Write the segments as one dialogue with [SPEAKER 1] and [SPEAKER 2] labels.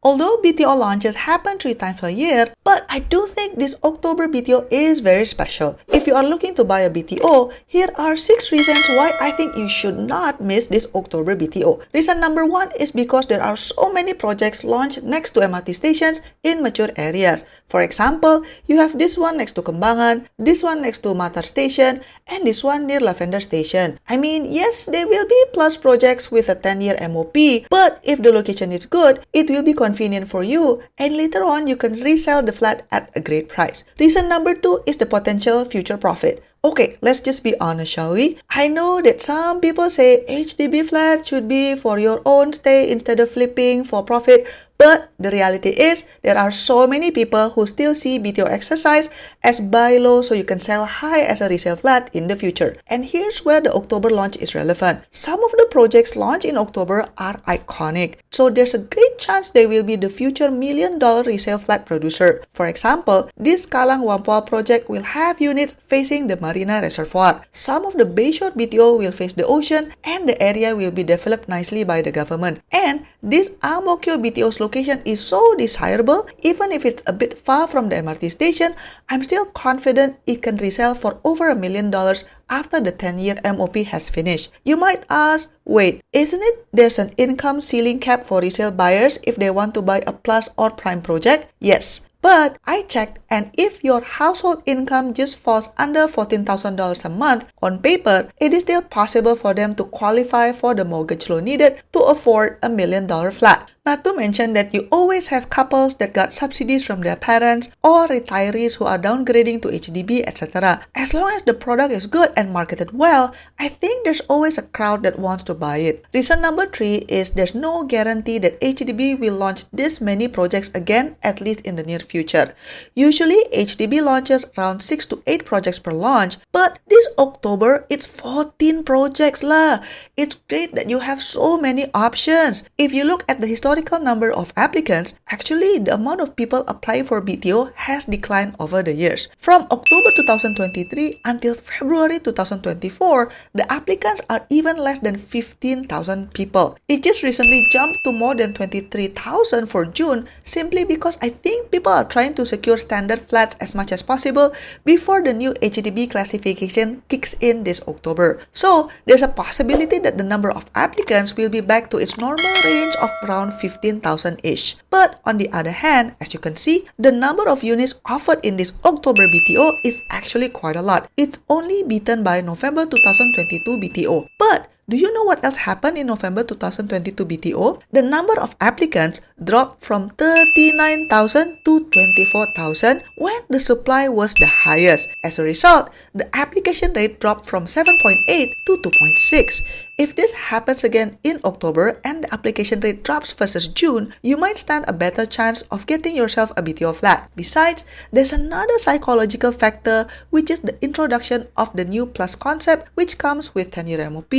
[SPEAKER 1] Although BTO launches happen 3 times per year, but I do think this October BTO is very special. If you are looking to buy a BTO, here are 6 reasons why I think you should not miss this October BTO. Reason number 1 is because there are so many projects launched next to MRT stations in mature areas. For example, you have this one next to Kembangan, this one next to Matar Station, and this one near Lavender Station. I mean, yes, there will be plus projects with a 10-year MOP, but if the location is good, it will be convenient for you, and later on you can resell the flat at a great price. Reason number 2 is the potential future profit. Okay, let's just be honest, shall we? I know that some people say HDB flat should be for your own stay instead of flipping for profit, but the reality is there are so many people who still see BTO exercise as buy low so you can sell high as a resale flat in the future. And here's where the October launch is relevant. Some of the projects launched in October are iconic, so there's a great chance they will be the future $1 million resale flat producer. For example, this Kallang Whampoa project will have units facing the Marina Reservoir. Some of the bayshore BTO will face the ocean and the area will be developed nicely by the government. And this Ang Mo Kio BTO's location is so desirable, even if it's a bit far from the MRT station, I'm still confident it can resell for over $1 million after the 10-year MOP has finished. You might ask, wait, isn't it there's an income ceiling cap for resale buyers if they want to buy a plus or prime project? Yes. But I checked, and if your household income just falls under $14,000 a month, on paper, it is still possible for them to qualify for the mortgage loan needed to afford a $1 million flat. Not to mention that you always have couples that got subsidies from their parents or retirees who are downgrading to HDB, etc. As long as the product is good and marketed well, I think there's always a crowd that wants to buy it. Reason number 3 is there's no guarantee that HDB will launch this many projects again, at least in the near future. Usually, HDB launches around 6 to 8 projects per launch, but this October, it's 14 projects lah. It's great that you have so many options. If you look at the historical number of applicants, actually the amount of people applying for BTO has declined over the years. From October 2023 until February 2024, the applicants are even less than 15,000 people. It just recently jumped to more than 23,000 for June simply because I think people are trying to secure standard flats as much as possible before the new HDB classification kicks in this October. So there's a possibility that the number of applicants will be back to its normal range of around 15,000-ish. But on the other hand, as you can see, the number of units offered in this October BTO is actually quite a lot. It's only beaten by November 2022 BTO. But do you know what else happened in November 2022 BTO? The number of applicants dropped from 39,000 to 24,000 when the supply was the highest. As a result, the application rate dropped from 7.8 to 2.6. If this happens again in October and the application rate drops versus June, you might stand a better chance of getting yourself a BTO flat. Besides, there's another psychological factor, which is the introduction of the new plus concept, which comes with 10-year MOP,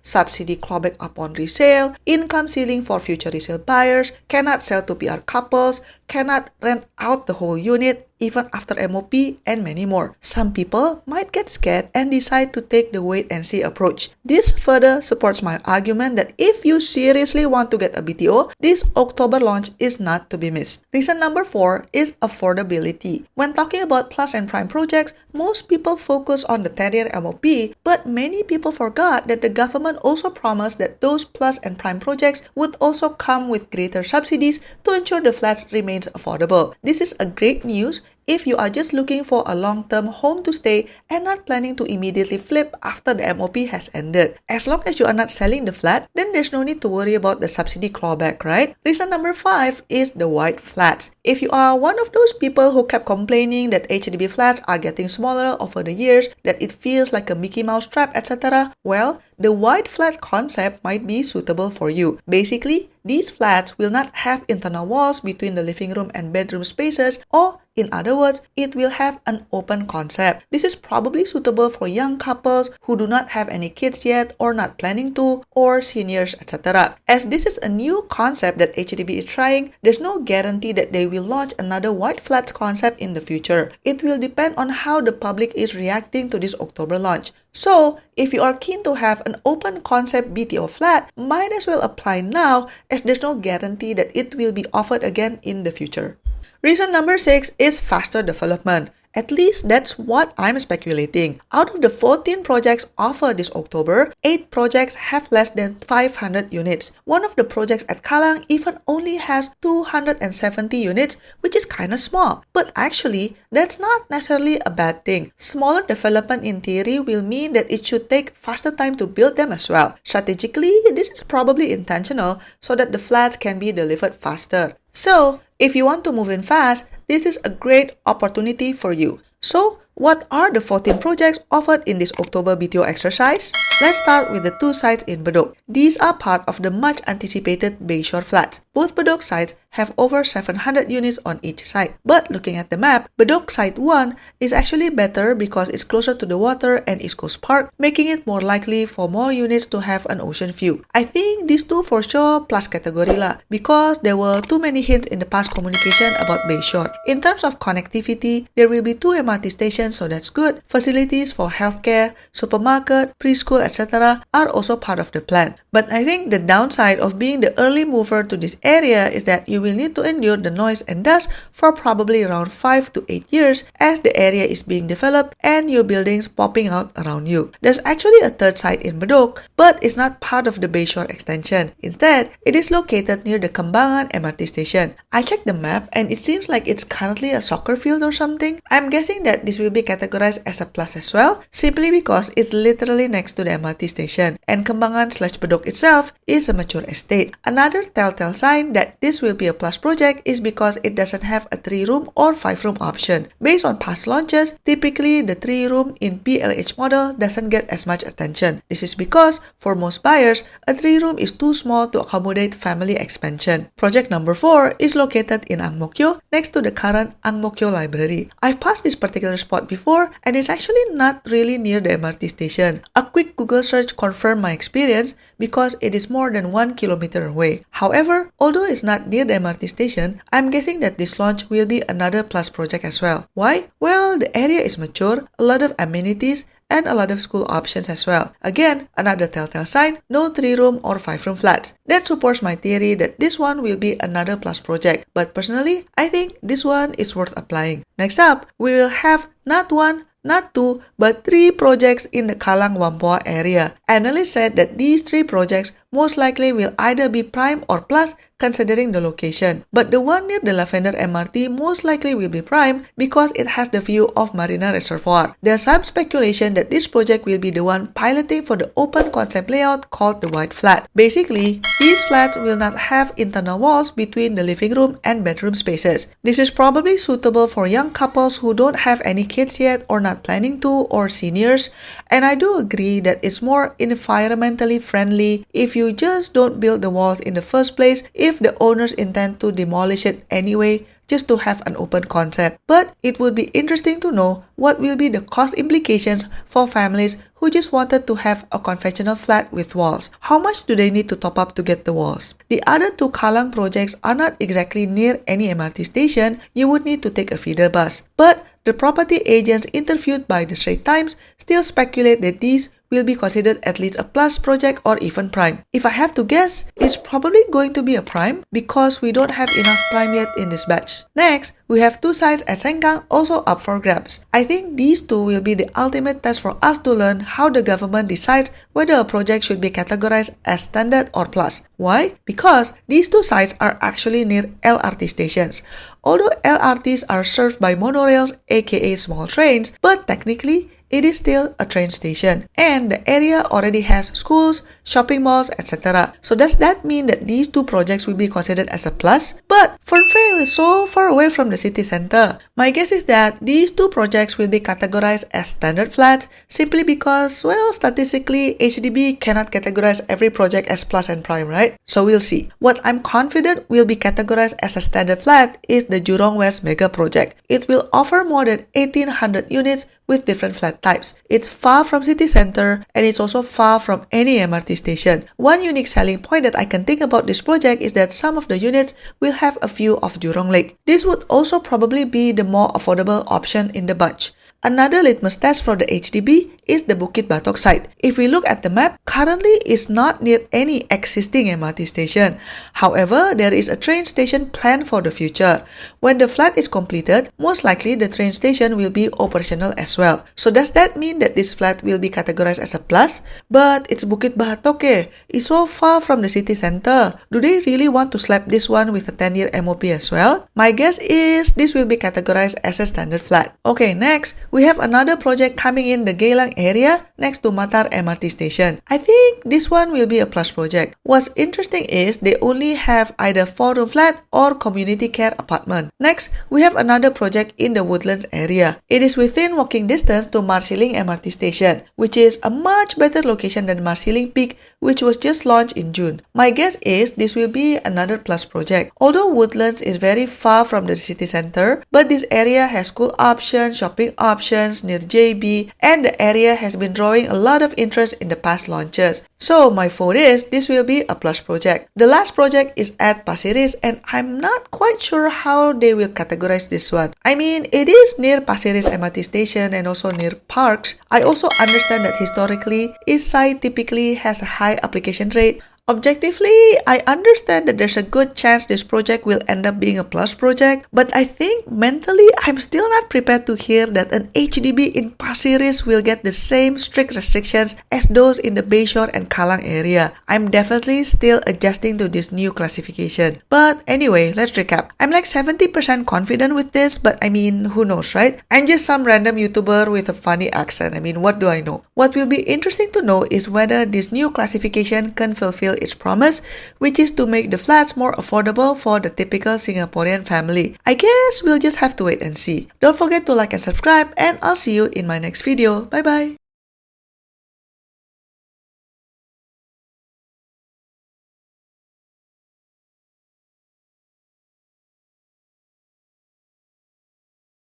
[SPEAKER 1] subsidy clawback upon resale, income ceiling for future resale buyers, cannot sell to PR couples, cannot rent out the whole unit even after MOP, and many more. Some people might get scared and decide to take the wait-and-see approach. This further supports my argument that if you seriously want to get a BTO, this October launch is not to be missed. Reason number 4 is affordability. When talking about plus and prime projects, most people focus on the 10-year MOP, but many people forgot that the government also promised that those plus and prime projects would also come with greater subsidies to ensure the flats remains affordable. This is a great news if you are just looking for a long-term home to stay and not planning to immediately flip after the MOP has ended. As long as you are not selling the flat, then there's no need to worry about the subsidy clawback, right? Reason number 5 is the white flats. If you are one of those people who kept complaining that HDB flats are getting smaller over the years, that it feels like a Mickey Mouse trap, etc., well, the white flat concept might be suitable for you. Basically, these flats will not have internal walls between the living room and bedroom spaces, or in other other words, it will have an open concept. This is probably suitable for young couples who do not have any kids yet or not planning to, or seniors, etc. As this is a new concept that HDB is trying, there's no guarantee that they will launch another white flats concept in the future. It will depend on how the public is reacting to this October launch. So, if you are keen to have an open concept BTO flat, might as well apply now as there's no guarantee that it will be offered again in the future. Reason number 6 is faster development. At least that's what I'm speculating. Out of the 14 projects offered this October, 8 projects have less than 500 units. One of the projects at Kallang even only has 270 units, which is kinda small. But actually, that's not necessarily a bad thing. Smaller development in theory will mean that it should take faster time to build them as well. Strategically, this is probably intentional so that the flats can be delivered faster. So, if you want to move in fast, this is a great opportunity for you. So, what are the 14 projects offered in this October BTO exercise? Let's start with the 2 sites in Bedok. These are part of the much anticipated bayshore flats. Both Bedok sites have over 700 units on each side. But looking at the map, Bedok Site 1 is actually better because it's closer to the water and East Coast Park, making it more likely for more units to have an ocean view. I think these two for sure plus category lah, because there were too many hints in the past communication about bayshore. In terms of connectivity, there will be 2 MRT stations, so that's good. Facilities for healthcare, supermarket, preschool, etc. are also part of the plan. But I think the downside of being the early mover to this area is that you will need to endure the noise and dust for probably around 5 to 8 years as the area is being developed and new buildings popping out around you. There's actually a third site in Bedok, but it's not part of the bayshore extension. Instead, it is located near the Kembangan MRT station. I checked the map and it seems like it's currently a soccer field or something. I'm guessing that this will be categorized as a plus as well, simply because it's literally next to the MRT station, and Kembangan/Bedok itself is a mature estate. Another telltale sign that this will be a plus project is because it doesn't have a 3-room or 5-room option. Based on past launches, typically the 3-room in PLH model doesn't get as much attention. This is because, for most buyers, a 3-room is too small to accommodate family expansion. Project number 4 is located in Ang Mo Kio, next to the current Ang Mo Kio Library. I've passed this particular spot before, and it's actually not really near the MRT station. A quick Google search confirmed my experience because it is more than 1 kilometer away. However, although it's not near the MRT station, I'm guessing that this launch will be another plus project as well. Why? Well, the area is mature, a lot of amenities, and a lot of school options as well. Again, another telltale sign, no 3-room or 5-room flats. That supports my theory that this one will be another plus project. But personally, I think this one is worth applying. Next up, we will have not 1, not 2, but 3 projects in the Kallang Whampoa area. Analysts said that these 3 projects most likely will either be prime or plus considering the location. But the one near the Lavender MRT most likely will be prime because it has the view of Marina Reservoir. There's some speculation that this project will be the one piloting for the open concept layout called the White Flat. Basically, these flats will not have internal walls between the living room and bedroom spaces. This is probably suitable for young couples who don't have any kids yet or not planning to, or seniors. And I do agree that it's more environmentally friendly if you just don't build the walls in the first place if the owners intend to demolish it anyway just to have an open concept. But it would be interesting to know what will be the cost implications for families who just wanted to have a conventional flat with walls. How much do they need to top up to get the walls? The other 2 Kallang projects are not exactly near any MRT station. You would need to take a feeder bus. But the property agents interviewed by the Straits Times still speculate that these will be considered at least a plus project or even prime. If I have to guess, it's probably going to be a prime because we don't have enough prime yet in this batch. Next, we have 2 sites at Sengkang also up for grabs. I think these 2 will be the ultimate test for us to learn how the government decides whether a project should be categorized as standard or plus. Why? Because these 2 sites are actually near LRT stations. Although LRTs are served by monorails aka small trains, but technically, it is still a train station. And the area already has schools, shopping malls, etc. So does that mean that these two projects will be considered as a plus? But Fernvale is so far away from the city center. My guess is that these two projects will be categorized as standard flats simply because, well, statistically, HDB cannot categorize every project as plus and prime, right? So we'll see. What I'm confident will be categorized as a standard flat is the Jurong West mega project. It will offer more than 1,800 units with different flat types. It's far from city center and it's also far from any MRT station. One unique selling point that I can think about this project is that some of the units will have a view of Jurong Lake. This would also probably be the more affordable option in the bunch. Another litmus test for the HDB is the Bukit Batok site. If we look at the map, currently it's not near any existing MRT station. However, there is a train station planned for the future. When the flat is completed, most likely the train station will be operational as well. So does that mean that this flat will be categorized as a plus? But it's Bukit Batok It's so far from the city center. Do they really want to slap this one with a 10-year MOP as well? My guess is this will be categorized as a standard flat. Okay, next, we have another project coming in the Kallang area next to Matar MRT station. I think this one will be a plus project. What's interesting is they only have either 4-room flat or community care apartment. Next, we have another project in the Woodlands area. It is within walking distance to Marsiling MRT station, which is a much better location than Marsiling Peak, which was just launched in June. My guess is this will be another plus project. Although Woodlands is very far from the city center, but this area has school options, shopping options near JB, and the area has been drawing a lot of interest in the past launches. So my vote is this will be a plus project. The last project is at Pasir and I'm not quite sure how they will categorize this one. I mean, it is near Pasir MRT station and also near parks. I also understand that historically, east side typically has a high application rate. Objectively, I understand that there's a good chance this project will end up being a plus project, but I think mentally I'm still not prepared to hear that an HDB in Pasir Ris will get the same strict restrictions as those in the Bayshore and Kallang area. I'm definitely still adjusting to this new classification. But anyway, let's recap. I'm like 70% confident with this, but I mean, who knows, right? I'm just some random YouTuber with a funny accent. I mean, what do I know? What will be interesting to know is whether this new classification can fulfill its promise, which is to make the flats more affordable for the typical Singaporean family. I guess we'll just have to wait and see. Don't forget to like and subscribe, and I'll see you in my next video. Bye bye!